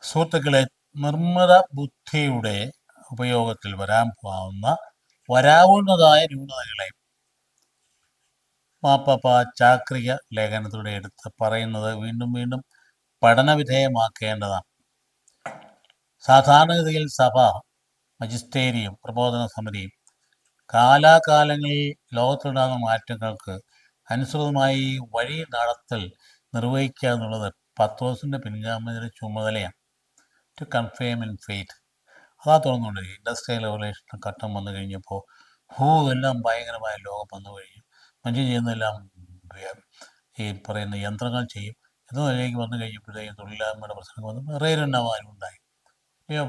സുഹൃത്തുക്കളെ, നിർമ്മിത ബുദ്ധിയുടെ ഉപയോഗത്തിൽ വരാവുന്നതായ ന്യൂനതകളെ മാർപ്പാപ്പ ചാക്രിക ലേഖനത്തിലൂടെ എടുത്ത് പറയുന്നത് വീണ്ടും വീണ്ടും പഠനവിധേയമാക്കേണ്ടതാണ്. സാധാരണഗതിയിൽ സഭ, മജിസ്റ്റേരിയം, പ്രബോധന സമിതിയും കാലാകാലങ്ങളിൽ ലോകത്തുണ്ടാകുന്ന മാറ്റങ്ങൾക്ക് അനുസൃതമായി വഴി നടത്തൽ നിർവഹിക്കുക എന്നുള്ളത് പത്രോസിൻ്റെ പിൻഗാമിയുടെ ചുമതലയാണ്. To confirm in faith. അതാ തോന്നുന്നുണ്ട്. ഇൻഡസ്ട്രിയൽ റെവല്യൂഷൻ ഘട്ടം വന്നു കഴിഞ്ഞപ്പോൾ എല്ലാം ഭയങ്കരമായ ലോകം വന്നു കഴിഞ്ഞു. മനുഷ്യൻ ചെയ്യുന്നതെല്ലാം ഈ പറയുന്ന യന്ത്രങ്ങൾ ചെയ്യും എന്നതിലേക്ക് വന്നു കഴിഞ്ഞപ്പോഴത്തേക്കും തൊഴിലില്ലായ്മയുടെ പ്രശ്നങ്ങൾ വന്നു, റേരണ്ണവാനും ഉണ്ടായി,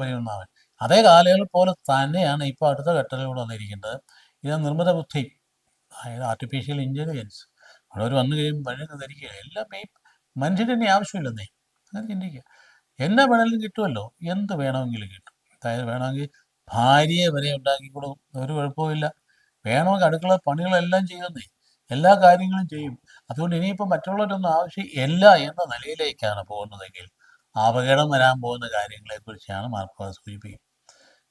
പരിണാമൻ. അതേ കാലങ്ങൾ പോലെ തന്നെയാണ് ഇപ്പോൾ അടുത്ത ഘട്ടത്തിലൂടെ വന്നിരിക്കുന്നത്. ഇത് നിർമ്മിത ബുദ്ധി, അതായത് ആർട്ടിഫിഷ്യൽ ഇൻ്റലിജൻസ്. അവിടെ വന്നു കഴിയുമ്പോൾ പഴയ ധരിക്കുക എല്ലാം ഈ മനുഷ്യൻ്റെ തന്നെ ആവശ്യമില്ലെന്നേ. അങ്ങനെ ചിന്തിക്കുക, എന്നെ വേണമെങ്കിലും കിട്ടുമല്ലോ, എന്ത് വേണമെങ്കിലും കിട്ടും. അതായത് വേണമെങ്കിൽ ഭാര്യയെ വരെ ഉണ്ടാക്കി കൊടുക്കും, ഒരു കുഴപ്പമില്ല. വേണമെങ്കിൽ അടുക്കള പണികളെല്ലാം ചെയ്യുന്നേ, എല്ലാ കാര്യങ്ങളും ചെയ്യും. അതുകൊണ്ട് ഇനിയിപ്പോൾ മറ്റുള്ളവരൊന്നും ആവശ്യമില്ല എന്ന നിലയിലേക്കാണ് പോകുന്നതെങ്കിൽ അപകടം വരാൻ പോകുന്ന കാര്യങ്ങളെക്കുറിച്ചാണ് മാർപ്പാപ്പ സൂചിപ്പിക്കുന്നത്.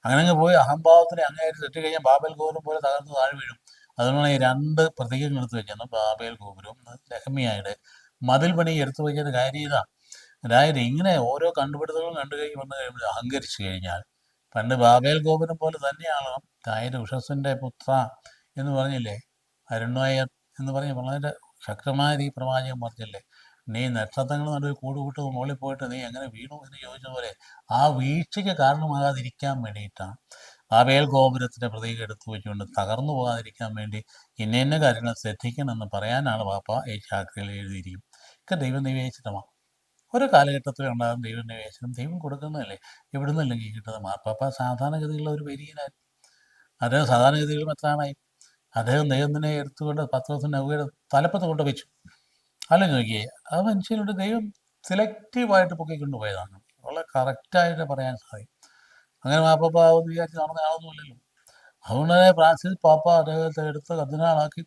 അങ്ങനെ പോയി അഹംഭാവത്തിനെ അങ്ങേയറ്റം തെറ്റി കഴിഞ്ഞാൽ ബാബേൽ ഗോപുരം പോലെ തകർന്ന് താഴെ വീഴും. അതുകൊണ്ടാണ് ഈ രണ്ട് പ്രതീകങ്ങൾ എടുത്ത് വെച്ചാൽ ബാബേൽ ഗോപുരവും നെഹമ്യായുടെ മതിൽ പണി എടുത്തു വയ്ക്കുന്ന കാര്യം ഇതാണ്. അതായത് ഇങ്ങനെ ഓരോ കണ്ടുപിടുത്തങ്ങളും കണ്ടു കഴിഞ്ഞ് വന്നു കഴിയുമ്പോൾ അഹങ്കരിച്ചു കഴിഞ്ഞാൽ, പണ്ട് ബാബേൽ ഗോപുരം പോലെ തന്നെയാണ്. അതായത് ഉഷസ്സിൻ്റെ പുത്ര എന്ന് പറഞ്ഞില്ലേ, അരുണ്വായർ എന്ന് പറഞ്ഞ് വളരെ ശക്തമായ ഈ പ്രവാചകൻ പറഞ്ഞില്ലേ, നീ നക്ഷത്രങ്ങൾ നടുവിൽ കൂടുകൂട്ട് മുകളിൽ പോയിട്ട് നീ എങ്ങനെ വീണു എന്ന് ചോദിച്ച പോലെ ആ വീഴ്ചയ്ക്ക് കാരണമാകാതിരിക്കാൻ വേണ്ടിയിട്ടാണ് ബാബേൽ ഗോപുരത്തിൻ്റെ പ്രതീകം എടുത്തു വെച്ചുകൊണ്ട് തകർന്നു പോകാതിരിക്കാൻ വേണ്ടി ഇന്ന കാര്യങ്ങൾ ശ്രദ്ധിക്കണമെന്ന് പറയാനാണ് പാപ്പ ഈ ചാക്രിയിൽ എഴുതിയിരിക്കും. ഒക്കെ ദൈവനിവേശനമാണ്. ഓരോ കാലഘട്ടത്തിൽ ഉണ്ടാകുന്ന ദൈവനിവേശനം ദൈവം കൊടുക്കുന്നതല്ലേ, എവിടെ നിന്നല്ലെങ്കിൽ കിട്ടുന്നത്. മാർപ്പാപ്പ സാധാരണഗതിയിലുള്ള ഒരു വരികനായിരുന്നു. അദ്ദേഹം സാധാരണഗതിയിലും എത്താനായി. അദ്ദേഹം ദൈവത്തിനെ എടുത്തുകൊണ്ട് പത്രോസിൻ്റെ നൗകയുടെ തലപ്പത്ത് കൊണ്ട് വെച്ചു. അല്ല നോക്കിയേ, ആ മനുഷ്യരുടെ ദൈവം സെലക്റ്റീവായിട്ട് പൊക്കിക്കൊണ്ട് പോയതാണ്. വളരെ കറക്റ്റായിട്ട് പറയാൻ സാധിക്കും. അങ്ങനെ മാർപ്പാപ്പ എന്ന് വിചാരിച്ച് നടന്നയാളൊന്നുമില്ലല്ലോ. അതുകൊണ്ട് തന്നെ ഫ്രാൻസിസ് പാപ്പ അദ്ദേഹത്തെ എടുത്ത് കർദിനാളാക്കി.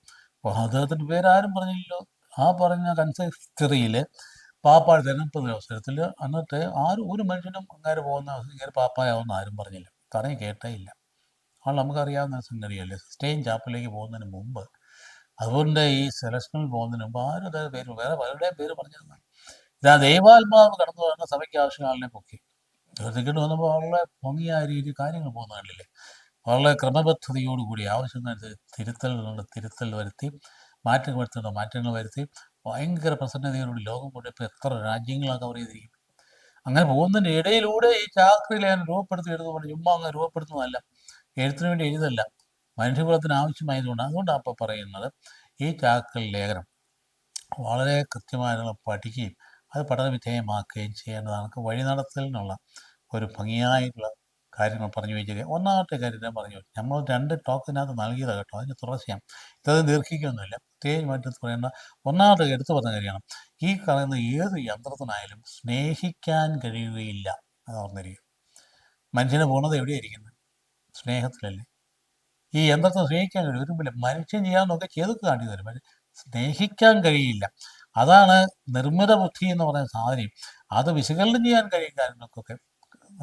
അദ്ദേഹത്തിൻ്റെ പേരാരും പറഞ്ഞില്ലല്ലോ. ആ പറഞ്ഞ കൺസിസ്റ്ററിയിൽ പാപ്പാട് തിരഞ്ഞെടുപ്പ് അവസരത്തിൽ അന്നത്തെ ഒരു മനുഷ്യനും അങ്ങേരെ പോകുന്ന ഇങ്ങനെ പാപ്പായാവുന്ന ആരും പറഞ്ഞില്ല, പറഞ്ഞ് കേട്ടേ ഇല്ല. അത് നമുക്കറിയാവുന്ന സംഗതിയല്ലേ. സിസ്റ്റൈൻ ചാപ്പലിലേക്ക് പോകുന്നതിന് മുമ്പ്, അതുകൊണ്ട് ഈ സെലക്ഷനിൽ പോകുന്നതിന് മുമ്പ് ആരും അദ്ദേഹം പേര്, വേറെ പലരുടെയും പേര് പറഞ്ഞിരുന്നത്. ഇതാ ദൈവാത്മാവ് കടന്നു വരുന്ന സഭയ്ക്ക് ആവശ്യം ആളിനെ പൊക്കി. ടിക്കറ്റ് വന്നപ്പോൾ വളരെ ഭംഗിയായ രീതിയിൽ കാര്യങ്ങൾ പോകുന്ന കണ്ടില്ലേ. വളരെ ക്രമബദ്ധതയോടുകൂടി ആവശ്യത്തിന് തിരുത്തൽ വരുത്തി, മാറ്റങ്ങൾ വരുത്തി ഭയങ്കര പ്രസന്നതയോടുകൂടി ലോകം കൊണ്ട് ഇപ്പോൾ എത്ര രാജ്യങ്ങളാണ് കവർ ചെയ്തിരിക്കും. അങ്ങനെ പോകുന്നതിൻ്റെ ഇടയിലൂടെ ഈ ചാക്രിയിൽ ഞാൻ രൂപപ്പെടുത്തി എഴുതുകൊണ്ട് ചുമ്മാ അങ്ങ് രൂപപ്പെടുത്തുന്നതല്ല, എഴുത്തിന് വേണ്ടി എഴുതല്ല, മനുഷ്യകുലത്തിന് ആവശ്യമായതുകൊണ്ട്. അതുകൊണ്ടാണ് അപ്പോൾ പറയുന്നത് ഈ ചാക്രിൽ ലേഖനം വളരെ കൃത്യമായി നമ്മൾ പഠിക്കുകയും അത് പഠനവിധേയമാക്കുകയും ചെയ്യേണ്ടതാണ്. വഴി നടത്തലിനുള്ള ഒരു ഭംഗിയായിട്ടുള്ള കാര്യങ്ങൾ പറഞ്ഞു വെച്ചിരിക്കുക. ഒന്നാമത്തെ കാര്യം ഞാൻ പറഞ്ഞു, നമ്മൾ 2 ടോക്കിനകത്ത് നൽകിയതാണ് കേട്ടോ, അതിന് തുടർച്ചയാണ്. ഇതത് ദീർഘിക്കൊന്നുമില്ല. പ്രത്യേകമായിട്ട് പറയേണ്ട ഒന്നാമത്തെ എടുത്തു പറഞ്ഞ കാര്യമാണ്, ഈ പറയുന്ന ഏത് യന്ത്രത്തിനായാലും സ്നേഹിക്കാൻ കഴിയുകയില്ല. അത് ഓർന്നിരിക്കും. മനുഷ്യൻ്റെ പൂർണ്ണത എവിടെയായിരിക്കുന്നത്? സ്നേഹത്തിലല്ലേ. ഈ യന്ത്രത്തെ സ്നേഹിക്കാൻ കഴിയും, ഒരുമില്ല. മനുഷ്യൻ ചെയ്യാമെന്നൊക്കെ ചെയ്തൊക്കെ കാണിച്ചു തരും, പക്ഷേ സ്നേഹിക്കാൻ കഴിയില്ല. അതാണ് നിർമ്മിത ബുദ്ധി എന്ന് പറയുന്ന സാധനം. അത് വിശകലനം ചെയ്യാൻ കഴിയും കാര്യങ്ങൾക്കൊക്കെ.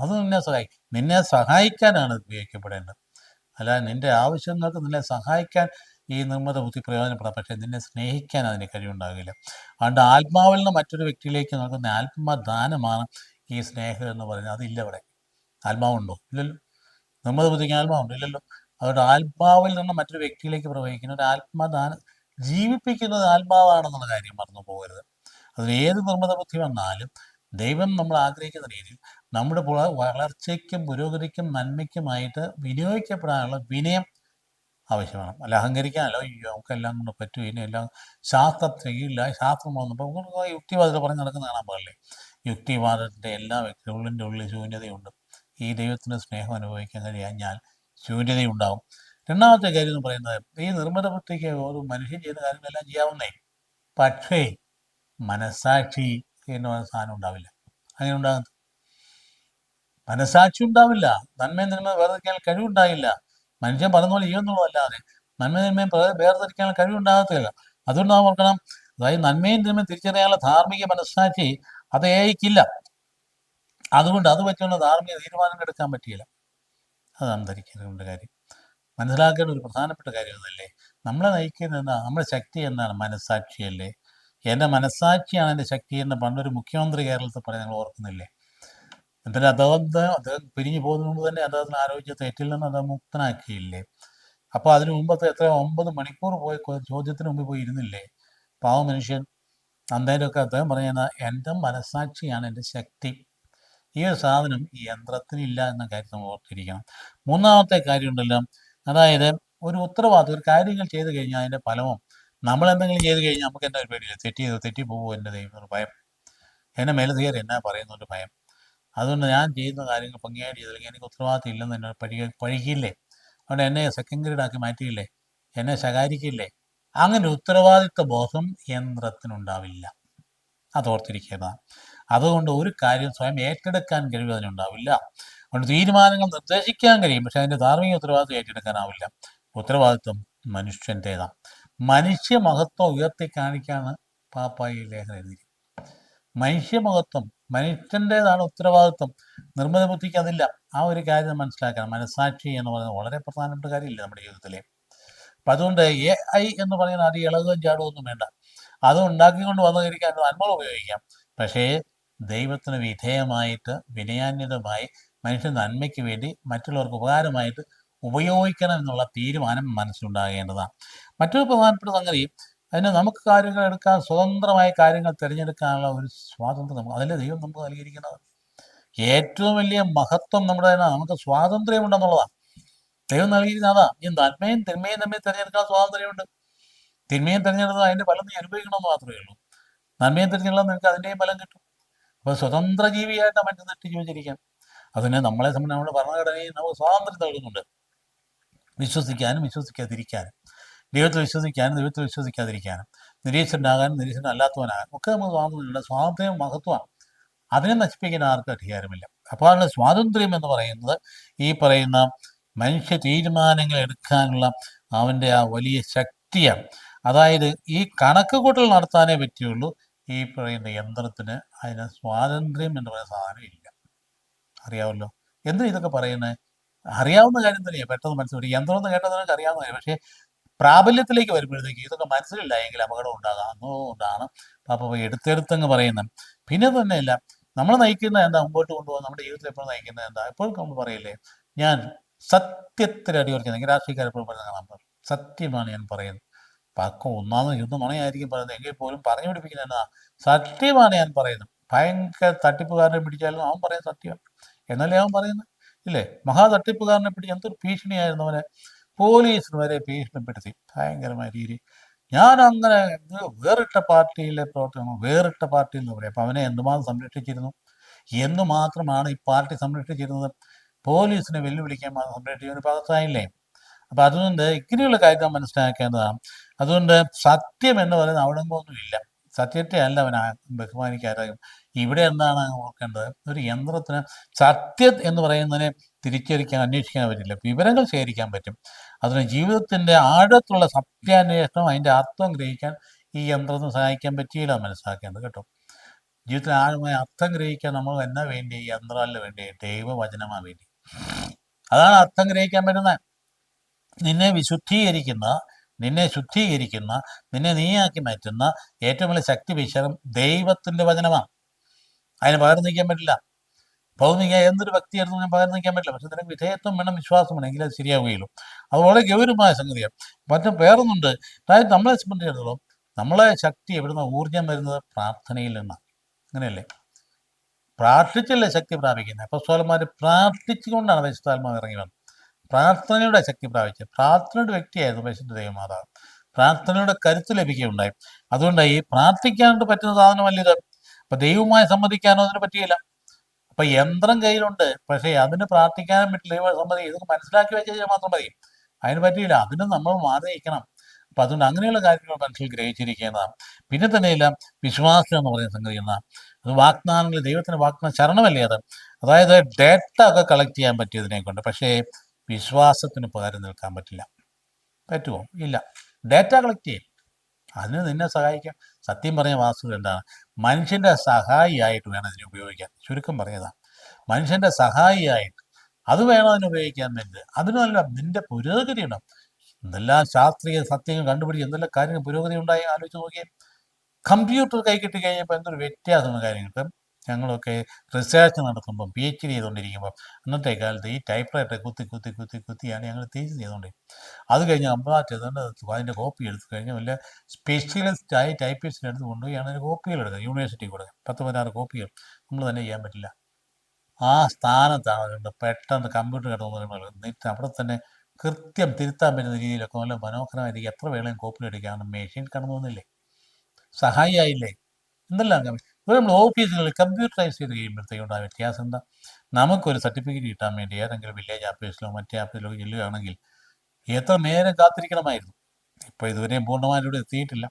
അത് നിന്നെ സഹായിക്കാനാണ് ഉപയോഗിക്കപ്പെടേണ്ടത്. അല്ല, നിൻ്റെ ആവശ്യങ്ങൾക്ക് നിന്നെ സഹായിക്കാൻ ഈ നിർമ്മിത ബുദ്ധി പ്രയോജനപ്പെടാം, പക്ഷേ നിന്നെ സ്നേഹിക്കാൻ അതിന് കഴിവുണ്ടാകില്ല. അതുകൊണ്ട് ആത്മാവിൽ നിന്ന് മറ്റൊരു വ്യക്തിയിലേക്ക് നൽകുന്ന ആത്മദാനമാണ് ഈ സ്നേഹം എന്ന് പറയുന്നത്. അതില്ല ഇവിടെ. ആത്മാവുണ്ടോ? ഇല്ലല്ലോ. നിർമ്മിത ബുദ്ധിക്ക് ആത്മാവുണ്ടോ? ഇല്ലല്ലോ. അതുകൊണ്ട് ആത്മാവിൽ നിന്ന് മറ്റൊരു വ്യക്തിയിലേക്ക് പ്രവഹിക്കുന്ന ഒരു ആത്മദാനം, ജീവിപ്പിക്കുന്നത് ആത്മാവാണെന്നുള്ള കാര്യം മറന്നു പോകരുത്. അതിൽ ഏത് നിർമ്മിത ബുദ്ധി വന്നാലും ദൈവം നമ്മൾ ആഗ്രഹിക്കുന്ന രീതിയിൽ നമ്മുടെ വളർച്ചയ്ക്കും പുരോഗതിക്കും നന്മയ്ക്കുമായിട്ട് വിനിയോഗിക്കപ്പെടാനുള്ള വിനയം ആവശ്യമാണ്. അല്ല അഹങ്കരിക്കാനല്ലോ, നമുക്കെല്ലാം കൊണ്ട് പറ്റും, ഇനിയെല്ലാം ശാസ്ത്രത്തിനില്ല, ശാസ്ത്രം വന്നപ്പോൾ യുക്തിവാദത്തിൽ പറഞ്ഞ് നടക്കുന്ന കാണാൻ പാടില്ലേ. യുക്തിവാദത്തിൻ്റെ എല്ലാ വ്യക്തികളുടെ ഉള്ളിൽ ശൂന്യതയുണ്ട്. ഈ ദൈവത്തിൻ്റെ സ്നേഹം അനുഭവിക്കാൻ കഴിഞ്ഞാൽ ശൂന്യതയുണ്ടാകും. രണ്ടാമത്തെ കാര്യം എന്ന് പറയുന്നത്, ഈ നിർമ്മിത ബുദ്ധിക്ക് ഒരു മനുഷ്യൻ ചെയ്യുന്ന കാര്യങ്ങളെല്ലാം ചെയ്യാവുന്നേ, പക്ഷേ മനസ്സാക്ഷി എന്ന് പറയുന്ന സാധനം ഉണ്ടാവില്ല. അങ്ങനെ ഉണ്ടാകുന്നത് മനസ്സാക്ഷി ഉണ്ടാവില്ല. നന്മയും തിന്മയും വേർതിരിക്കാൻ കഴിവുണ്ടാകില്ല. മനുഷ്യൻ പറഞ്ഞ പോലെ ചെയ്യുന്നുള്ളതല്ലാതെ നന്മയും തിന്മയും വേർതിരിക്കാൻ കഴിവുണ്ടാകത്തില്ല. അതുകൊണ്ട് നാം ഓർക്കണം, അതായത് നന്മയും തിന്മയും തിരിച്ചറിയാനുള്ള ധാർമ്മിക മനസ്സാക്ഷി അത് ഏയ്ക്കില്ല. അതുകൊണ്ട് അത് വെച്ചുകൊണ്ട് ധാർമ്മിക തീരുമാനങ്ങൾ എടുക്കാൻ പറ്റിയില്ല. അതാണ് ധരിക്കേണ്ട കാര്യം. മനസ്സിലാക്കേണ്ട ഒരു പ്രധാനപ്പെട്ട കാര്യം അതല്ലേ. നമ്മളെ നയിക്കുന്നത് എന്താ? നമ്മുടെ ശക്തി എന്താണ്? മനസ്സാക്ഷിയല്ലേ. എൻ്റെ മനസ്സാക്ഷിയാണ് എൻ്റെ ശക്തി എന്ന് പണ്ടൊരു മുഖ്യമന്ത്രി കേരളത്തിൽ പറഞ്ഞ് നിങ്ങൾ ഓർക്കുന്നില്ലേ? എന്നിട്ട് അദ്ദേഹം പിരിഞ്ഞു പോകുന്നതിന് മുമ്പ് തന്നെ അദ്ദേഹത്തിന് ആരോഗ്യ തെറ്റിൽ നിന്ന് അദ്ദേഹം മുക്തനാക്കിയില്ലേ? അപ്പോൾ അതിന് മുമ്പത്തെ എത്ര 9 മണിക്കൂർ പോയി ചോദ്യത്തിന് മുമ്പിൽ പോയി ഇരുന്നില്ലേ പാവ മനുഷ്യൻ? അന്നേരമൊക്കെ അദ്ദേഹം പറഞ്ഞാൽ എൻ്റെ മനസ്സാക്ഷിയാണ് എൻ്റെ ശക്തി. ഈ ഒരു സാധനം ഈ യന്ത്രത്തിനില്ല എന്ന കാര്യം നമ്മൾ ഓർത്തിരിക്കണം. മൂന്നാമത്തെ കാര്യമുണ്ടല്ലോ, അതായത് ഒരു ഉത്തരവാദിത്വം, ഒരു കാര്യങ്ങൾ ചെയ്ത് കഴിഞ്ഞാൽ അതിൻ്റെ ഫലവും നമ്മളെന്തെങ്കിലും ചെയ്ത് കഴിഞ്ഞാൽ നമുക്ക് എന്താ ഒരു പേടിയില്ല, തെറ്റിപ്പോകുമോ എൻ്റെ ദൈവം എന്നൊരു ഭയം, എന്നെ മേലധികാരി എന്നാ പറയുന്നൊരു ഭയം. അതുകൊണ്ട് ഞാൻ ചെയ്യുന്ന കാര്യങ്ങൾ ഭംഗിയായിട്ട് ചെയ്തില്ലെങ്കിൽ എനിക്ക് ഉത്തരവാദിത്വം ഇല്ലെന്ന് എന്നെ പഴിക്കില്ലേ, അതുകൊണ്ട് എന്നെ സെക്കൻഡ് ഗ്രേഡാക്കി മാറ്റിയില്ലേ, എന്നെ ശകാരിക്കില്ലേ. അങ്ങനെ ഉത്തരവാദിത്വ ബോധം യന്ത്രത്തിനുണ്ടാവില്ല. അതോർത്തിരിക്കേണ്ടതാണ്. അതുകൊണ്ട് ഒരു കാര്യം സ്വയം ഏറ്റെടുക്കാൻ കഴിവ് അതിനുണ്ടാവില്ല. അതുകൊണ്ട് തീരുമാനങ്ങൾ നിർദ്ദേശിക്കാൻ കഴിയും, പക്ഷെ അതിൻ്റെ ധാർമ്മിക ഉത്തരവാദിത്വം ഏറ്റെടുക്കാനാവില്ല. ഉത്തരവാദിത്വം മനുഷ്യൻ്റേതാണ്. മനുഷ്യ മഹത്വം ഉയർത്തി കാണിക്കാണ് പാപ്പായി ലേഖനം എഴുതി. മനുഷ്യമഹത്വം മനുഷ്യൻ്റേതാണ് ഉത്തരവാദിത്വം. നിർമ്മിത ബുദ്ധിക്ക് അതില്ല. ആ ഒരു കാര്യം മനസ്സിലാക്കണം. മനസ്സാക്ഷി എന്ന് പറയുന്നത് വളരെ പ്രധാനപ്പെട്ട കാര്യമില്ല നമ്മുടെ ജീവിതത്തിലെ. അപ്പം അതുകൊണ്ട് AI എന്ന് പറയുന്ന അത് ഇളകുകയും ചാടുകയൊന്നും വേണ്ട. അത് ഉണ്ടാക്കിക്കൊണ്ട് വന്നിരിക്കാൻ നന്മകൾ ഉപയോഗിക്കാം. പക്ഷേ ദൈവത്തിന് വിധേയമായിട്ട് വിനയാന്വിതമായി മനുഷ്യ നന്മയ്ക്ക് വേണ്ടി മറ്റുള്ളവർക്ക് ഉപകാരമായിട്ട് ഉപയോഗിക്കണം എന്നുള്ള തീരുമാനം മനസ്സിലുണ്ടാകേണ്ടതാണ്. മറ്റൊരു പ്രധാനപ്പെട്ട സംഗതി, അതിന് നമുക്ക് കാര്യങ്ങൾ എടുക്കാൻ, സ്വതന്ത്രമായ കാര്യങ്ങൾ തിരഞ്ഞെടുക്കാനുള്ള ഒരു സ്വാതന്ത്ര്യം നമുക്ക്, അതല്ലേ ദൈവം നമുക്ക് നൽകിയിരിക്കുന്നത്. ഏറ്റവും വലിയ മഹത്വം നമ്മുടെ നമുക്ക് സ്വാതന്ത്ര്യമുണ്ടെന്നുള്ളതാണ്. ദൈവം നൽകിയിരിക്കുന്ന അതാ. ഈ നന്മയും തിന്മയും തമ്മിൽ തിരഞ്ഞെടുക്കാൻ സ്വാതന്ത്ര്യമുണ്ട്. തിന്മയും തിരഞ്ഞെടുത്താൽ അതിൻ്റെ ഫലം നീ അനുഭവിക്കണമെന്ന് മാത്രമേ ഉള്ളൂ. നന്മയും തിരഞ്ഞെടുത്താൽ നിനക്ക് അതിൻ്റെയും ഫലം കിട്ടും. അപ്പോൾ സ്വതന്ത്ര ജീവിയായിട്ട് മനുഷ്യൻ തെറ്റി ജീവിച്ചിരിക്കാം. അതിനെ നമ്മളെ സംബന്ധിച്ച് നമ്മുടെ ഭരണഘടനയിൽ നമുക്ക് സ്വാതന്ത്ര്യം നൽകുന്നുണ്ട്. വിശ്വസിക്കാനും വിശ്വസിക്കാതിരിക്കാനും, ദൈവത്തിൽ വിശ്വസിക്കാനും ദൈവത്തിൽ വിശ്വസിക്കാതിരിക്കാനും, നിരീശ്വരനാകാനും നിരീശ്വരനല്ലാത്തവനാകാനും ഒക്കെ നമുക്ക് സ്വാതന്ത്ര്യമുണ്ട്. സ്വാതന്ത്ര്യം മഹത്വമാണ്. അതിനെ നശിപ്പിക്കാൻ ആർക്കും അധികാരമില്ല. അപ്പോൾ അതിന് സ്വാതന്ത്ര്യം എന്ന് പറയുന്നത് ഈ പറയുന്ന മനുഷ്യ തീരുമാനങ്ങൾ എടുക്കാനുള്ള അവൻ്റെ ആ വലിയ ശക്തിയാണ്. അതായത് ഈ കണക്ക് കൂട്ടൽ നടത്താനേ പറ്റുള്ളൂ. ഈ പറയുന്ന യന്ത്രത്തിന് അതിന് സ്വാതന്ത്ര്യം എന്ന് പറയുന്ന സാധനം ഇല്ല. അറിയാമല്ലോ. എന്ത് ഇതൊക്കെ പറയുന്നത്? അറിയാവുന്ന കാര്യം തന്നെയാണ്, പെട്ടെന്ന് മനസ്സിലായി. യന്ത്രം എന്ന് കേട്ടത് നിനക്ക് അറിയാവുന്ന കാര്യം. പക്ഷേ പ്രാബല്യത്തിലേക്ക് വരുമ്പോഴത്തേക്ക് ഇതൊക്കെ മനസ്സിലില്ല എങ്കിൽ അപകടം ഉണ്ടാകാം. അതുകൊണ്ടാണ് പാപ്പ എടുത്തെടുത്തങ്ങ് പറയുന്നത്. പിന്നെ തന്നെയല്ല, നമ്മൾ നയിക്കുന്ന എന്താ, മുമ്പോട്ട് കൊണ്ടുപോകാൻ നമ്മുടെ ജീവിതത്തിൽ എപ്പോഴും നയിക്കുന്നത് എന്താ, എപ്പോഴും നമ്മൾ പറയില്ലേ, ഞാൻ സത്യത്തിൽ അടിയുറയ്ക്കുന്നത്. രാഷ്ട്രീയക്കാർ എപ്പോഴും പറയുന്നത് സത്യമാണ് ഞാൻ പറയുന്നത്. പക്കം ഒന്നാമത് യുദ്ധം നുണയായിരിക്കും പറയുന്നത്, എങ്കിൽ പോലും പറഞ്ഞു പിടിപ്പിക്കുന്നത് എന്താ, സത്യമാണ് ഞാൻ പറയുന്നത്. ഭയങ്കര തട്ടിപ്പുകാരനെ പിടിച്ചാലും അവൻ പറയുന്നത് സത്യമാണ് എന്നല്ലേ അവൻ പറയുന്നത്, ഇല്ലേ? മഹാ തട്ടിപ്പുകാരനെ പിടിച്ച് എന്തൊരു ഭീഷണിയായിരുന്നു അവനെ. പോലീസിന് വരെ ഭീഷണിപ്പെടുത്തി ഭയങ്കരമായ രീതി. ഞാൻ അങ്ങനെ വേറിട്ട പാർട്ടിയിലെ പ്രവർത്തനം, വേറിട്ട പാർട്ടി എന്ന് പറയും. അപ്പം അവനെ എന്തുമാത്രം സംരക്ഷിച്ചിരുന്നു, എന്തുമാത്രമാണ് ഈ പാർട്ടി സംരക്ഷിച്ചിരുന്നത്. പോലീസിനെ വെല്ലുവിളിക്കാൻ മാത്രം സംരക്ഷിക്കുന്ന ഒരു പകർത്തായില്ലേ. അപ്പം അതുകൊണ്ട് ഇങ്ങനെയുള്ള കാര്യം മനസ്സിലാക്കേണ്ടതാണ്. അതുകൊണ്ട് സത്യം എന്ന് പറയുന്നത് അവിടെ ഒന്നുമില്ല. സത്യത്തെ അല്ല അവൻ ബഹുമാനിക്കാനും. ഇവിടെ എന്താണ് ഓർക്കേണ്ടത്, ഒരു യന്ത്രത്തിന് സത്യം എന്ന് പറയുന്നതിനെ തിരിച്ചറിക്കാൻ, അന്വേഷിക്കാൻ പറ്റില്ല. വിവരങ്ങൾ ശേഖരിക്കാൻ പറ്റും. അതിന് ജീവിതത്തിൻ്റെ ആഴത്തുള്ള സത്യാന്വേഷണം, അതിൻ്റെ അർത്ഥം ഗ്രഹിക്കാൻ ഈ യന്ത്രത്തിന് സഹായിക്കാൻ പറ്റിയില്ല. മനസ്സിലാക്കേണ്ടത് കേട്ടോ. ജീവിതത്തിൽ ആഴമായ അർത്ഥം ഗ്രഹിക്കാൻ നമ്മൾ എന്നാ വേണ്ടി? യന്ത്രമല്ല വേണ്ടി, ദൈവവചനമാണ് വേണ്ടി. അതാണ് അർത്ഥം ഗ്രഹിക്കാൻ പറ്റുന്നത്. നിന്നെ വിശുദ്ധീകരിക്കുന്ന, നിന്നെ ശുദ്ധീകരിക്കുന്ന, നിന്നെ നീയാക്കി മാറ്റുന്ന ഏറ്റവും വലിയ ശക്തി വിശരം ദൈവത്തിൻ്റെ വചനമാണ്. അതിന് പകർന്നു നിൽക്കാൻ പറ്റില്ല. ഭൗമിക എന്തൊരു വ്യക്തിയായിരുന്നു ഞാൻ പകർന്നു നിൽക്കാൻ പറ്റില്ല. പക്ഷെ നിനക്ക് വിധേയത്വം വേണം, വിശ്വാസം വേണം, എങ്കിലും അത് ശരിയാവുകയുള്ളൂ. അത് വളരെ ഗൗരവമായ സംഗതിയാണ്. മറ്റും വേറൊന്നുണ്ട്. അതായത് നമ്മളെ സംബന്ധിച്ചിടത്തോളം നമ്മളെ ശക്തി എവിടുന്ന ഊർജം വരുന്നത്? പ്രാർത്ഥനയിൽ നിന്നാണ്. അങ്ങനെയല്ലേ? പ്രാർത്ഥിച്ചല്ലേ ശക്തി പ്രാപിക്കുന്നത്. അപ്പോസ്തലന്മാർ പ്രാർത്ഥിച്ചുകൊണ്ടാണ് പരിശുദ്ധാത്മാവ് ഇറങ്ങി വന്നത്. പ്രാർത്ഥനയുടെ ശക്തി പ്രാപിച്ച്, പ്രാർത്ഥനയുടെ വ്യക്തിയായിരുന്നു പരിശുദ്ധ ദൈവമാതാവ്. പ്രാർത്ഥനയുടെ കരുത്ത് ലഭിക്കുകയുണ്ടായി. അതുകൊണ്ട് ഈ പ്രാർത്ഥിക്കാനായിട്ട് പറ്റുന്ന സാധനമല്ല ഇത്. അപ്പം ദൈവവുമായി സംബന്ധിക്കാനോ അതിന് പറ്റിയില്ല. അപ്പം യന്ത്രം കയ്യിലുണ്ട്, പക്ഷേ അതിന് പ്രാർത്ഥിക്കാനും പറ്റില്ല. ദൈവസമ്മതി ഇതൊക്കെ മനസ്സിലാക്കി വെച്ചാൽ മാത്രം മതി. അതിന് പറ്റിയില്ല. അതിന് നമ്മൾ മാറി നിൽക്കണം. അപ്പം അതുകൊണ്ട് അങ്ങനെയുള്ള കാര്യങ്ങൾ മനസ്സിൽ ഗ്രഹിച്ചിരിക്കേണ്ടതാണ്. പിന്നെ തന്നെയില്ല, വിശ്വാസം എന്ന് പറയുന്ന സംഗതി എന്നാ, അത് വാഗ്ദാനങ്ങൾ, ദൈവത്തിൻ്റെ വാഗ്ദാനം ശരണമല്ലേ അത്. അതായത് ഡേറ്റ ഒക്കെ കളക്ട് ചെയ്യാൻ പറ്റിയതിനെ കൊണ്ട്, പക്ഷേ വിശ്വാസത്തിന് പകരം നിൽക്കാൻ പറ്റില്ല. പറ്റുമോ? ഇല്ല. ഡേറ്റ കളക്ട് ചെയ്യും, അതിന് നിന്നെ സഹായിക്കാം. സത്യം പറഞ്ഞ വാസ്തു എന്താണ്? മനുഷ്യൻ്റെ സഹായിയായിട്ട് വേണം ഇതിനെ ഉപയോഗിക്കാൻ. ചുരുക്കം പറഞ്ഞതാണ്. മനുഷ്യൻ്റെ സഹായിയായിട്ട്. അത് വേണം അതിന് ഉപയോഗിക്കാൻ വേണ്ടി. അതിനല്ല നിന്റെ പുരോഗതിയിടം. എന്തെല്ലാം ശാസ്ത്രീയ സത്യങ്ങൾ കണ്ടുപിടിച്ച് എന്തെല്ലാം കാര്യങ്ങൾ പുരോഗതി ഉണ്ടായി ആലോചിച്ച് നോക്കിയാൽ. കമ്പ്യൂട്ടർ കൈ കിട്ടി കഴിഞ്ഞപ്പോൾ എന്തൊരു വ്യത്യാസമാണ് കാര്യങ്ങൾക്ക്. ഞങ്ങളൊക്കെ റിസർച്ച് നടത്തുമ്പം PhD ചെയ്തുകൊണ്ടിരിക്കുമ്പം അന്നത്തെ കാലത്ത് ഈ ടൈപ്പ് റൈറ്റർ കുത്തി കുത്തി കുത്തി കുത്തിയാണ് ഞങ്ങൾ തീസിസ് ചെയ്തുകൊണ്ടിരിക്കുന്നത്. അത് കഴിഞ്ഞ് ചെയ്തുകൊണ്ട് അതിൻ്റെ കോപ്പി എടുത്തു കഴിഞ്ഞാൽ വല്ല സ്പെഷ്യലിസ്റ്റായി ടൈപ്പിസ്റ്റിൻ്റെ അടുത്ത് കൊണ്ടുപോയാണ് അതിന് കോപ്പികൾ എടുക്കുക, യൂണിവേഴ്സിറ്റി കൊടുക്കുക. 10-16 കോപ്പികൾ നമ്മൾ തന്നെ ചെയ്യാൻ പറ്റില്ല. ആ സ്ഥാനത്താണ് പെട്ടെന്ന് കമ്പ്യൂട്ടർ കിടന്നു എന്നിട്ട് അവിടെ തന്നെ കൃത്യം തിരുത്താൻ പറ്റുന്ന രീതിയിലൊക്കെ നല്ല മനോഹരമായിരിക്കും. എത്ര വേളയും കോപ്പി അടിക്കാമെന്ന് മെഷീൻ കടന്നു പോകുന്നില്ലേ, സഹായിയായില്ലേ. എന്തെല്ലാം ഇപ്പോൾ നമ്മൾ ഓഫീസുകളിൽ കമ്പ്യൂട്ടറൈസ് ചെയ്ത് കഴിയുമ്പോഴത്തേക്കുണ്ടായ വ്യത്യാസം എന്താ? നമുക്കൊരു സർട്ടിഫിക്കറ്റ് കിട്ടാൻ വേണ്ടി ഏതെങ്കിലും വില്ലേജ് ഓഫീസിലോ മറ്റേ ഓഫീസിലോ ചെല്ലുകയാണെങ്കിൽ എത്ര നേരം കാത്തിരിക്കണമായിരുന്നു. ഇപ്പോൾ ഇതുവരെയും പൂർണ്ണമായിട്ട് ഇവിടെ എത്തിയിട്ടില്ല.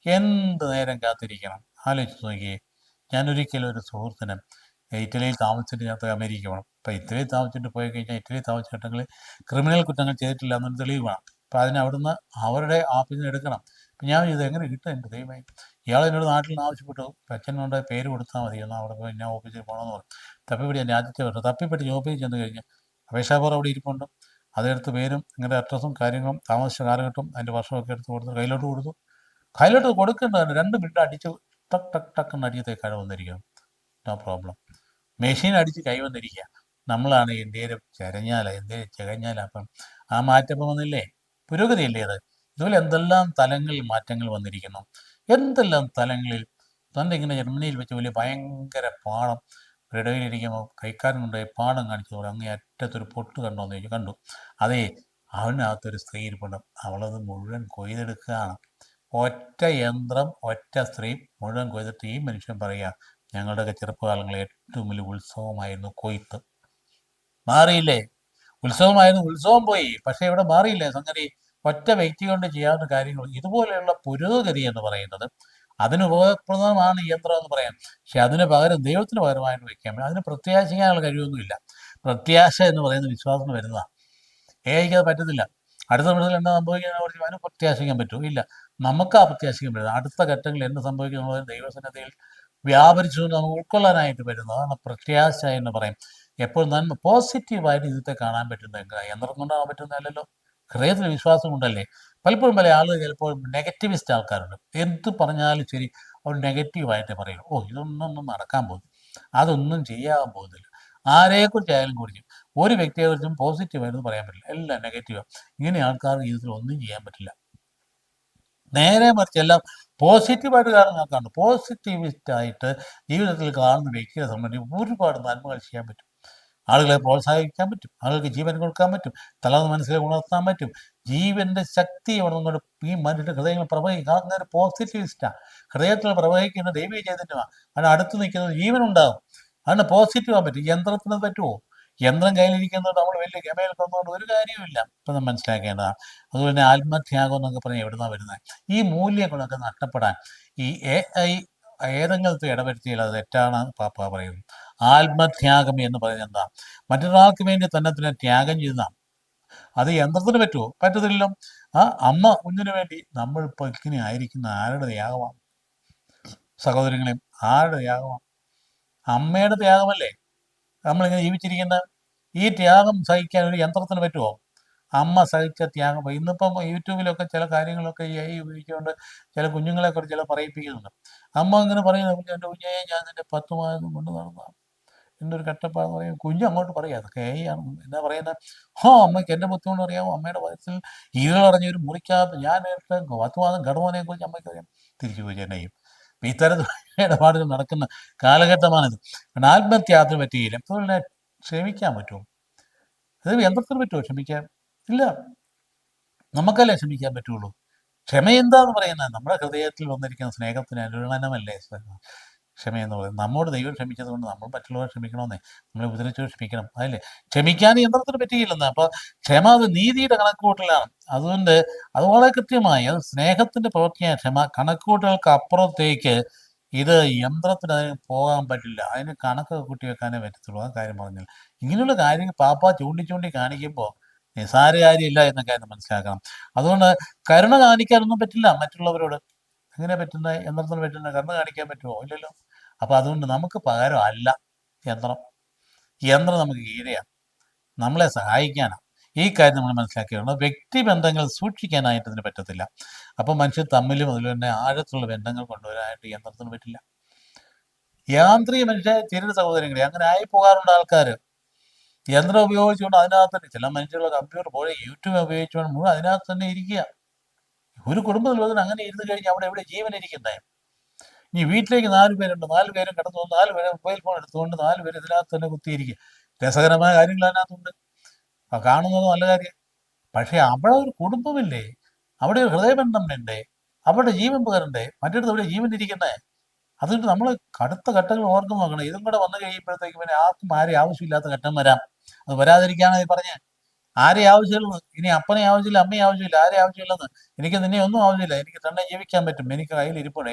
എന്ത് നേരം കാത്തിരിക്കണം ആലോചിച്ച് നോക്കിയേ. ഞാനൊരിക്കലും ഒരു സുഹൃത്തിന് ഇറ്റലിയിൽ താമസിച്ചിട്ട് ഞാൻ അമേരിക്ക വേണം. ഇപ്പോൾ ഇറ്റലിയിൽ താമസിച്ചിട്ട് പോയി കഴിഞ്ഞാൽ ഇറ്റലിയിൽ താമസിച്ച ഘട്ടങ്ങളിൽ ക്രിമിനൽ കുറ്റങ്ങൾ ചെയ്തിട്ടില്ല എന്നൊരു തെളിവ് വേണം. അപ്പോൾ അതിന് അവിടുന്ന് അവരുടെ ആഫീസിൽ നിന്ന് എടുക്കണം. അപ്പം ഞാൻ ഇത് എങ്ങനെ കിട്ടും എൻ്റെ ദൈവമായി. ഇയാൾ എന്നോട് നാട്ടിൽ നിന്ന് ആവശ്യപ്പെട്ടു, അച്ഛനോട് പേര് കൊടുത്താൽ മതി, എന്നാൽ അവിടെ പോയി ഞാൻ ഓഫീസിൽ പോകണമെന്ന് പറഞ്ഞു. തപ്പിപ്പിടി ഞാൻ രാജ്യത്തെ വർഷം തപ്പിപ്പെട്ടി ഓഫീസിൽ ചെന്ന് കഴിഞ്ഞ് അപേക്ഷാപൂർവ്വം അവിടെ ഇരിപ്പുണ്ട്. അതെടുത്ത് പേരും നിങ്ങളുടെ അഡ്രസ്സും കാര്യങ്ങളും താമസിച്ച കാലഘട്ടവും അതിൻ്റെ വർഷമൊക്കെ എടുത്ത് കൊടുത്ത് കയ്യിലോട്ട് കൊടുത്തു. കയ്യിലോട്ട് കൊടുക്കേണ്ടതാണ് 2 മിനിറ്റ് അടിച്ച് ടക്ക് ടക്ക് ടക്ക് എന്ന് അടിയത്തെ കഴ വന്നിരിക്കുകയാണ്. No problem. മെഷീൻ അടിച്ച് കൈ വന്നിരിക്കുക. നമ്മളാണ് എന്തേലും ചരഞ്ഞാല എന്തേലും ചികഞ്ഞാല. അപ്പം ആ മാറ്റം വന്നില്ലേ, പുരോഗതിയല്ലേ അത്. ഇതുപോലെ എന്തെല്ലാം തലങ്ങളിൽ മാറ്റങ്ങൾ വന്നിരിക്കുന്നു. എന്തെല്ലാം തലങ്ങളിൽ. തൻ്റെ ഇങ്ങനെ ജർമ്മനിയിൽ വെച്ച് വലിയ ഭയങ്കര പാടം ഇടയിലിരിക്കുമ്പോൾ കൈക്കാരൻ കൊണ്ടുപോയി പാടം കാണിച്ചു പോലെ അങ്ങേ അറ്റത്തൊരു പൊട്ട് കണ്ടോന്ന് ചോദിച്ചു. കണ്ടു. അതേ, അവനകത്തൊരു സ്ത്രീ ഇരിപ്പുണ്ട്. അവളത് മുഴുവൻ കൊയ്തെടുക്കുകയാണ്. ഒറ്റ യന്ത്രം, ഒറ്റ സ്ത്രീ മുഴുവൻ കൊയ്തിട്ട് ഈ മനുഷ്യൻ പറയുക, ഞങ്ങളുടെയൊക്കെ ചെറുപ്പകാലങ്ങളിൽ ഏറ്റവും വലിയ ഉത്സവമായിരുന്നു കൊയ്ത്ത്. മാറിയില്ലേ? ഉത്സവമായിരുന്നു, ഉത്സവം പോയി. പക്ഷേ ഇവിടെ മാറിയില്ലേ സംഗതി? ഒറ്റ വ്യക്തി കൊണ്ട് ചെയ്യാവുന്ന കാര്യങ്ങൾ. ഇതുപോലെയുള്ള പുരോഗതി എന്ന് പറയുന്നത് അതിന് ഉപയോഗപ്രദമാണ് യന്ത്രം എന്ന് പറയാം. പക്ഷെ അതിന് പകരം ദൈവത്തിന് പകരമായിട്ട് വയ്ക്കാൻ അതിന് പ്രത്യാശിക്കാനുള്ള കഴിവൊന്നുമില്ല. പ്രത്യാശ എന്ന് പറയുന്ന വിശ്വാസത്തിന് വരുന്നതാണ്. അത് പറ്റത്തില്ല. അടുത്ത നിമിഷത്തിൽ എന്താ സംഭവിക്കുന്നത് കുറിച്ച് അതിന് പ്രത്യാശിക്കാൻ പറ്റുമോ? ഇല്ല. നമുക്ക് ആ പ്രത്യാശിക്കാൻ പറ്റില്ല. അടുത്ത ഘട്ടങ്ങളിൽ എന്ത് സംഭവിക്കുന്നത് ദൈവസന്നദ്ധയിൽ വ്യാപരിച്ചു നമുക്ക് ഉൾക്കൊള്ളാനായിട്ട് വരുന്നത്. അതാണ് പ്രത്യാശ എന്ന് പറയും. എപ്പോഴും നന്മ പോസിറ്റീവായിട്ട് ഇന്നത്തെ കാണാൻ പറ്റുന്ന യന്ത്രം കൊണ്ടാകാൻ പറ്റുന്നതല്ലല്ലോ, ഹൃദയത്തിൽ വിശ്വാസം കൊണ്ടല്ലേ. പലപ്പോഴും പല ആളുകൾ ചിലപ്പോൾ നെഗറ്റിവിസ്റ്റ് ആൾക്കാരുണ്ട്. എന്ത് പറഞ്ഞാലും ശരി അവർ നെഗറ്റീവായിട്ടേ പറയും. ഇതൊന്നും നടക്കാൻ പോകുന്നു, അതൊന്നും ചെയ്യാൻ പോകുന്നില്ല. ആരെക്കുറിച്ചായാലും കുറിച്ചും ഒരു വ്യക്തിയെക്കുറിച്ചും പോസിറ്റീവായിട്ട് പറയാൻ പറ്റില്ല, എല്ലാം നെഗറ്റീവാണ്. ഇങ്ങനെ ആൾക്കാർക്ക് ജീവിതത്തിൽ ഒന്നും ചെയ്യാൻ പറ്റില്ല. നേരെ മറിച്ച് എല്ലാം പോസിറ്റീവായിട്ട് കാണുന്ന ആൾക്കാരുണ്ട്. പോസിറ്റിവിസ്റ്റായിട്ട് ജീവിതത്തിൽ കാണുന്ന വ്യക്തിയെ സംബന്ധിച്ച് ഒരുപാട് നന്മകൾ ചെയ്യാൻ പറ്റും. ആളുകളെ പ്രോത്സാഹിപ്പിക്കാൻ പറ്റും, ആളുകൾക്ക് ജീവൻ കൊടുക്കാൻ പറ്റും, തളർന്ന മനസ്സിലെ ഉണർത്താൻ പറ്റും. ജീവൻ്റെ ശക്തി അവിടെ കൊണ്ട് ഈ മനുഷ്യൻ്റെ ഹൃദയങ്ങൾ പ്രവഹിക്കും. അങ്ങനെ ഒരു പോസിറ്റിവിസ്റ്റാണ്. ഹൃദയത്തിൽ പ്രവഹിക്കുന്ന ദൈവീയ ചൈതന്യമാണ്. അതിന് അടുത്ത് നിൽക്കുന്നത് ജീവനുണ്ടാകും. അതിന് പോസിറ്റീവാൻ പറ്റും. യന്ത്രത്തിന് പറ്റുമോ? യന്ത്രം കയ്യിലിരിക്കുന്നത് നമ്മൾ വലിയ ഗമയിൽ തന്നുകൊണ്ട് ഒരു കാര്യവുമില്ല. ഇപ്പം നമ്മൾ മനസ്സിലാക്കേണ്ടതാണ്. അതുപോലെ തന്നെ ആത്മത്യാഗം എന്നൊക്കെ പറഞ്ഞാൽ എവിടുന്നാണ് വരുന്നത്? ഈ മൂല്യങ്ങളൊക്കെ നഷ്ടപ്പെടാൻ ഈ AI ഏതെങ്കിലും ഇടവരുത്തിയാൽ അത് തെറ്റാണ് പാപ്പ പറയുന്നത്. ആത്മത്യാഗം എന്ന് പറയുന്നത് എന്താ? മറ്റൊരാൾക്ക് വേണ്ടി തന്നെ ത്യാഗം ചെയ്യുന്നതാണ്. അത് യന്ത്രത്തിന് പറ്റുമോ? പറ്റത്തില്ലല്ലോ. ആ അമ്മ കുഞ്ഞിന് വേണ്ടി നമ്മളിപ്പോൾ ഇങ്ങനെ ആയിരിക്കുന്ന ആരുടെ ത്യാഗമാണ്? സഹോദരങ്ങളെയും ആരുടെ ത്യാഗമാണ്? അമ്മയുടെ ത്യാഗമല്ലേ നമ്മളിങ്ങനെ ജീവിച്ചിരിക്കുന്നത്. ഈ ത്യാഗം സഹിക്കാൻ ഒരു യന്ത്രത്തിന് പറ്റുമോ? അമ്മ സഹിച്ച ത്യാഗം. ഇന്നിപ്പം യൂട്യൂബിലൊക്കെ ചില കാര്യങ്ങളൊക്കെ AI ഉപയോഗിച്ചുകൊണ്ട് ചില കുഞ്ഞുങ്ങളെക്കുറിച്ച് ചില പറയിപ്പിക്കുന്നുണ്ട്. അമ്മ ഇങ്ങനെ പറയുന്നത്, എൻ്റെ കുഞ്ഞേ ഞാൻ നിന്റെ 10 മാസം കൊണ്ട് നടന്നതാണ്, എന്നൊരു കട്ടപ്പാന്ന് പറയും. കുഞ്ഞ് അങ്ങോട്ട് പറയാം അതൊക്കെ AI ആണ്. എന്താ പറയുന്നത്? അമ്മയ്ക്ക് എൻ്റെ ബുദ്ധിമുട്ട് അറിയാമോ? അമ്മയുടെ വയസ്സിൽ ഈകളടഞ്ഞ ഒരു മുറിക്കകത്ത് ഞാൻ 10 മാസം ഘടമോനെ കുറിച്ച് അമ്മയ്ക്ക് അറിയാം. തിരിച്ചു പോയി തന്നെ ചെയ്യും. അപ്പം ഇത്തരത്തിൽ ഇടപാടുകൾ നടക്കുന്ന കാലഘട്ടമാണിത്. ആത്മത്യാഗത്തിന് പറ്റിയില്ല. അതുപോലെ ക്ഷമിക്കാൻ പറ്റുമോ? അത് യന്ത്രത്തിന് പറ്റുമോ ക്ഷമിക്കാൻ? ഇല്ല. നമുക്കല്ലേ ക്ഷമിക്കാൻ പറ്റുള്ളൂ. ക്ഷമ എന്താന്ന് പറയുന്നത് നമ്മുടെ ഹൃദയത്തിൽ വന്നിരിക്കുന്ന സ്നേഹത്തിന് അനുരണനമല്ലേ ക്ഷമയെന്ന് പറയുന്നത്. നമ്മോട് ദൈവം ക്ഷമിച്ചത് കൊണ്ട് നമ്മൾ മറ്റുള്ളവരെ ക്ഷമിക്കണമെന്നേ. നമ്മളെ ഉപദ്രവിച്ചവർ ക്ഷമിക്കണം, അതല്ലേ. ക്ഷമിക്കാൻ യന്ത്രത്തിന് പറ്റിയില്ലെന്ന്. അപ്പോൾ ക്ഷമ അത് നീതിയുടെ കണക്കുകൂട്ടലാണ്. അത് വളരെ കൃത്യമായി അത് സ്നേഹത്തിൻ്റെ പ്രവൃത്തിയാണ് ക്ഷമ. കണക്കുകൂട്ടലുകൾക്ക് അപ്പുറത്തേക്ക് ഇത് യന്ത്രത്തിന് അതിന് പോകാൻ പറ്റില്ല. അതിന് കണക്ക് കൂട്ടി വെക്കാനേ പറ്റത്തുള്ളൂ. ആ കാര്യം പറഞ്ഞില്ല. ഇങ്ങനെയുള്ള കാര്യങ്ങൾ പാപ്പ ചൂണ്ടി കാണിക്കുമ്പോൾ നിസ്സാര കാര്യമില്ല എന്ന കാര്യം മനസ്സിലാക്കണം. അതുകൊണ്ട് കരുണ കാണിക്കാനൊന്നും പറ്റില്ല മറ്റുള്ളവരോട്. എങ്ങനെ പറ്റുന്ന? യന്ത്രത്തിന് പറ്റുന്ന കരുണ കാണിക്കാൻ പറ്റുമോ? ഇല്ലല്ലോ. അപ്പോൾ അതുകൊണ്ട് നമുക്ക് പകരം അല്ല യന്ത്രം. യന്ത്രം നമുക്ക് കീഴെയാണ്, നമ്മളെ സഹായിക്കാനാണ്. ഈ കാര്യം നമ്മൾ മനസ്സിലാക്കിയാണ്. വ്യക്തിബന്ധങ്ങൾ സൂക്ഷിക്കാനായിട്ട് ഇതിന് പറ്റത്തില്ല. അപ്പം മനുഷ്യർ തമ്മിലും അതുപോലെ തന്നെ ആഴത്തുള്ള ബന്ധങ്ങൾ കൊണ്ടുവരാനായിട്ട് യന്ത്രത്തിന് പറ്റില്ല. യാന്ത്രിക മനുഷ്യരായി തീരരുത് സഹോദരങ്ങളെ. അങ്ങനെ ആയി പോകാറുണ്ട് ആൾക്കാർ. യന്ത്രം ഉപയോഗിച്ചുകൊണ്ട് അതിനകത്ത് തന്നെ ചില മനുഷ്യരുടെ കമ്പ്യൂട്ടർ പോലെ യൂട്യൂബ് ഉപയോഗിച്ചുകൊണ്ട് മുഴുവൻ അതിനകത്ത് തന്നെ ഇരിക്കുക. ഒരു കുടുംബത്തിൽ അങ്ങനെ ഇരുന്ന് കഴിഞ്ഞാൽ അവിടെ എവിടെ ജീവൻ ഇരിക്കുന്നത്? ഇനി വീട്ടിലേക്ക് 4 പേരുണ്ട്, 4 പേരും കിടന്നു, 4 പേരും മൊബൈൽ ഫോൺ എടുത്തുകൊണ്ട് 4 പേര് ഇതിനകത്ത് തന്നെ കുത്തിയിരിക്കുക. രസകരമായ കാര്യങ്ങൾ അതിനകത്തുണ്ട്, കാണുന്നത് നല്ല കാര്യം. പക്ഷേ അവിടെ ഒരു കുടുംബമില്ലേ? അവിടെ ഒരു ഹൃദയബന്ധം വേണ്ടേ? അവിടെ ജീവൻ പകരണ്ടേ? മറ്റിടത്ത് അവിടെ ജീവൻ ഇരിക്കുന്നേ? അതുകൊണ്ട് നമ്മൾ കടുത്ത ഘട്ടങ്ങൾ ഓർത്ത് നോക്കണം. ഇതും കൂടെ വന്നു കഴിയുമ്പോഴത്തേക്ക് പിന്നെ ആർക്കും ആരെയും ആവശ്യമില്ലാത്ത ഘട്ടം വരാം. അത് വരാതിരിക്കാനാണ് ഈ പറഞ്ഞത്. ആരെയും ആവശ്യമുള്ളത്? ഇനി അപ്പനെ ആവശ്യമില്ല, അമ്മയെ ആവശ്യമില്ല, ആരെയും ആവശ്യമില്ലെന്ന്. എനിക്ക് നിന്നെ ഒന്നും ആവശ്യമില്ല, എനിക്ക് തന്നെ ജീവിക്കാൻ പറ്റും, എനിക്ക് കയ്യിൽ ഇരിപ്പുണ്ട്.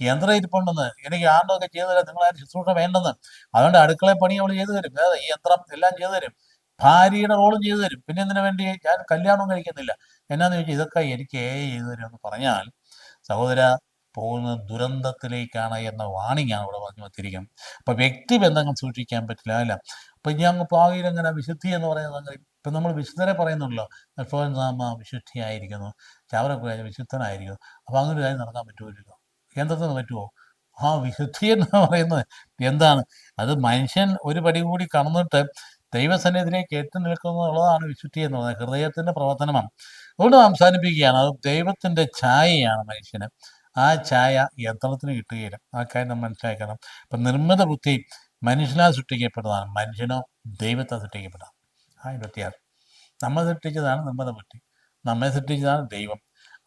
യന്ത്രം ഇരിപ്പുണ്ടെന്ന്, എനിക്ക് ആണ്ടൊക്കെ ചെയ്തു തരാം, നിങ്ങളാരും ശുശ്രൂഷ വേണ്ടെന്ന്. അതുകൊണ്ട് അടുക്കള പണി അവൾ ചെയ്തു തരും, ഈ യന്ത്രം എല്ലാം ചെയ്തു തരും. ഭാര്യയുടെ റോളും ചെയ്തു തരും. പിന്നെ എന്തിനു വേണ്ടി? ഞാൻ കല്യാണവും കഴിക്കുന്നില്ല. എന്നാന്ന് ചോദിച്ചാൽ ഇതൊക്കെ എനിക്ക് ചെയ്തു തരും എന്ന് പറഞ്ഞാൽ, സഹോദര, പോകുന്ന ദുരന്തത്തിലേക്കാണ് എന്ന വാണിംഗാണ് ഇവിടെ പറഞ്ഞു വച്ചിരിക്കുന്നത്. അപ്പൊ വ്യക്തിബന്ധങ്ങൾ സൂക്ഷിക്കാൻ പറ്റില്ല. അല്ല, അപ്പൊ ഇനി അങ്ങ് ഭാവിയിൽ എങ്ങനെ വിശുദ്ധി എന്ന് പറയുന്നത്? അങ്ങനെ ഇപ്പം നമ്മൾ വിശുദ്ധരെ പറയുന്നുണ്ടല്ലോ, അൽഫോൻസാമ്മ വിശുദ്ധിയായിരിക്കുന്നു, ചാവറക്കുഴ വിശുദ്ധനായിരിക്കുന്നു. അപ്പോൾ അങ്ങനെ ഒരു കാര്യം നടക്കാൻ പറ്റുമല്ലോ? യന്ത്രത്തിന് പറ്റുമോ? ആ വിശുദ്ധി എന്ന് പറയുന്നത് എന്താണ്? അത് മനുഷ്യൻ ഒരു പടി കൂടി കടന്നിട്ട് ദൈവസന്നിധിയിലേക്ക് എത്തി നിൽക്കുന്നു എന്നുള്ളതാണ് വിശുദ്ധി എന്ന് പറയുന്നത്. ഹൃദയത്തിൻ്റെ പ്രവർത്തനമാണ്. അതുകൊണ്ട് അവസാനിപ്പിക്കുകയാണ്, അത് ദൈവത്തിൻ്റെ ഛായയാണ് മനുഷ്യന്. ആ ഛായ യന്ത്രത്തിന് കിട്ടുകയില്ല. ആ കാര്യം നമ്മൾ മനസ്സിലാക്കണം. ഇപ്പം നിർമ്മിത ബുദ്ധി മനുഷ്യനാൽ സൃഷ്ടിക്കപ്പെട്ടതാണ്, മനുഷ്യനോ ദൈവത്താൽ സൃഷ്ടിക്കപ്പെട്ടതാണ്. ആ 26 നമ്മൾ സൃഷ്ടിച്ചതാണ് നിർമ്മിത ബുദ്ധി, നമ്മെ സൃഷ്ടിച്ചതാണ് ദൈവം.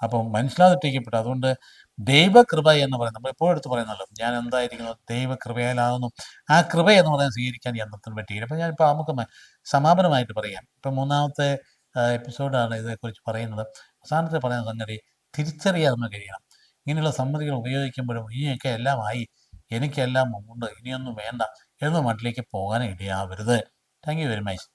അപ്പം മനുഷ്യനാൽ സൃഷ്ടിക്കപ്പെട്ടു. അതുകൊണ്ട് ദൈവകൃപ എന്ന് പറയുന്നത് നമ്മൾ എപ്പോഴും എടുത്ത് പറയുന്നല്ലോ, ഞാൻ എന്തായിരിക്കുന്നു ദൈവകൃപയാലാകുന്നു. ആ കൃപ എന്ന് പറയുന്നത് സ്വീകരിക്കാൻ യന്ത്രത്തിന് പറ്റിയില്ല. അപ്പം ഞാനിപ്പോൾ നമുക്ക് സമാപനമായിട്ട് പറയാം. ഇപ്പം 3-ാമത്തെ എപ്പിസോഡാണ് ഇതേക്കുറിച്ച് പറയുന്നത്. അവസാനത്തെ പറയുന്ന സംഗതി തിരിച്ചറിയാൻ നമുക്ക് കഴിയണം. ഇങ്ങനെയുള്ള സമ്മതികൾ ഉപയോഗിക്കുമ്പോഴും ഇനിയൊക്കെ എല്ലാമായി, എനിക്കെല്ലാം ഉണ്ട്, ഇനിയൊന്നും വേണ്ട എന്ന മട്ടിലേക്ക് പോകാൻ ഇടയാവരുത്. Thank you very much.